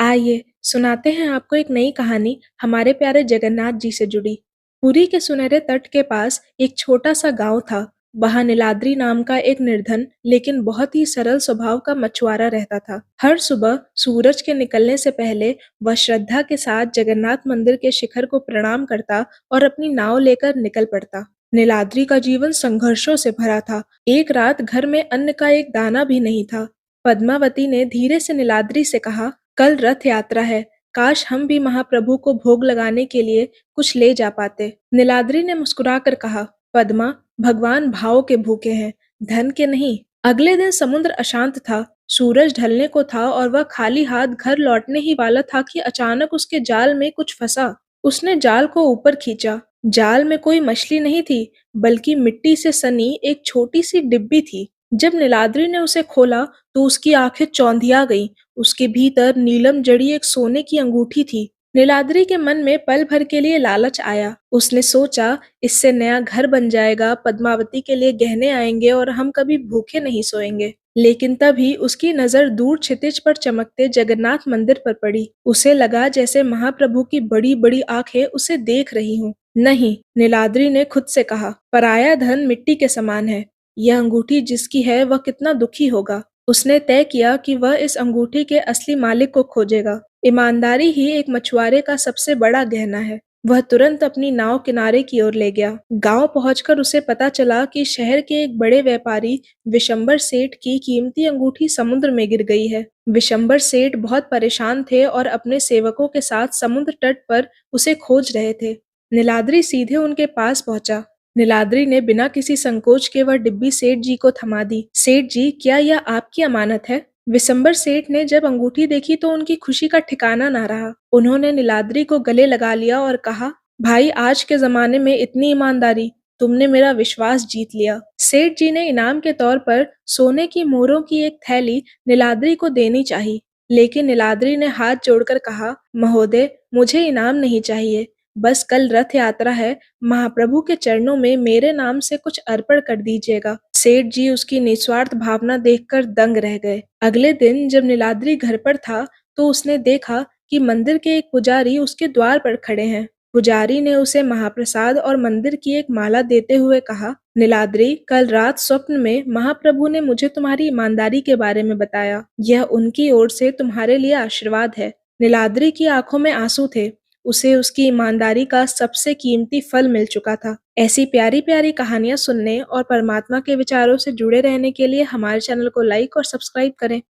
आइए सुनाते हैं आपको एक नई कहानी हमारे प्यारे जगन्नाथ जी से जुड़ी। पुरी के सुनहरे तट के पास एक छोटा सा गांव था। वहां नीलाद्री नाम का एक निर्धन लेकिन बहुत ही सरल स्वभाव का मछुआरा रहता था। हर सुबह सूरज के निकलने से पहले वह श्रद्धा के साथ जगन्नाथ मंदिर के शिखर को प्रणाम करता और अपनी नाव लेकर निकल पड़ता। नीलाद्री का जीवन संघर्षों से भरा था। एक रात घर में अन्न का एक दाना भी नहीं था। पद्मावती ने धीरे से नीलाद्री से कहा, कल रथ यात्रा है। काश हम भी महाप्रभु को भोग लगाने के लिए कुछ ले जा पाते। नीलाद्री ने मुस्कुराकर कहा, पद्मा, भगवान भाव के भूखे हैं, धन के नहीं। अगले दिन समुद्र अशांत था। सूरज ढलने को था और वह खाली हाथ घर लौटने ही वाला था कि अचानक उसके जाल में कुछ फंसा। उसने जाल को ऊपर खींचा। जाल में कोई मछली नहीं थी, बल्कि मिट्टी से सनी एक छोटी सी डिब्बी थी। जब नीलाद्री ने उसे खोला तो उसकी आंखें चौंधिया गईं। उसके भीतर नीलम जड़ी एक सोने की अंगूठी थी। नीलाद्री के मन में पल भर के लिए लालच आया। उसने सोचा, इससे नया घर बन जाएगा, पद्मावती के लिए गहने आएंगे और हम कभी भूखे नहीं सोएंगे। लेकिन तभी उसकी नजर दूर क्षितिज पर चमकते जगन्नाथ मंदिर पर पड़ी। उसे लगा जैसे महाप्रभु की बड़ी बड़ी आंखें उसे देख रही हों। नहीं, नीलाद्री ने खुद से कहा, पराया धन मिट्टी के समान है। यह अंगूठी जिसकी है वह कितना दुखी होगा। उसने तय किया कि वह इस अंगूठी के असली मालिक को खोजेगा। ईमानदारी ही एक मछुआरे का सबसे बड़ा गहना है। वह तुरंत अपनी नाव किनारे की ओर ले गया। गांव पहुंचकर उसे पता चला कि शहर के एक बड़े व्यापारी विशंबर सेठ की कीमती अंगूठी समुद्र में गिर गई है। विशंबर सेठ बहुत परेशान थे और अपने सेवकों के साथ समुद्र तट पर उसे खोज रहे थे। नीलाद्री सीधे उनके पास पहुंचा। नीलाद्री ने बिना किसी संकोच के वह डिब्बी सेठ जी को थमा दी। सेठ जी, क्या यह आपकी अमानत है? विशंबर सेठ ने जब अंगूठी देखी तो उनकी खुशी का ठिकाना ना रहा। उन्होंने नीलाद्री को गले लगा लिया और कहा, भाई, आज के जमाने में इतनी ईमानदारी, तुमने मेरा विश्वास जीत लिया। सेठ जी ने इनाम के तौर पर सोने की मोहरों की एक थैली नीलाद्री को देनी चाहिए, लेकिन नीलाद्री ने हाथ जोड़कर कहा, महोदय, मुझे इनाम नहीं चाहिए। बस कल रथ यात्रा है, महाप्रभु के चरणों में मेरे नाम से कुछ अर्पण कर दीजिएगा। सेठ जी उसकी निस्वार्थ भावना देखकर दंग रह गए। अगले दिन जब नीलाद्री घर पर था तो उसने देखा कि मंदिर के एक पुजारी उसके द्वार पर खड़े हैं। पुजारी ने उसे महाप्रसाद और मंदिर की एक माला देते हुए कहा, नीलाद्री, कल रात स्वप्न में महाप्रभु ने मुझे तुम्हारी ईमानदारी के बारे में बताया। यह उनकी ओर से तुम्हारे लिए आशीर्वाद है। नीलाद्री की आंखों में आंसू थे। उसे उसकी ईमानदारी का सबसे कीमती फल मिल चुका था। ऐसी प्यारी प्यारी कहानियां सुनने और परमात्मा के विचारों से जुड़े रहने के लिए हमारे चैनल को लाइक और सब्सक्राइब करें।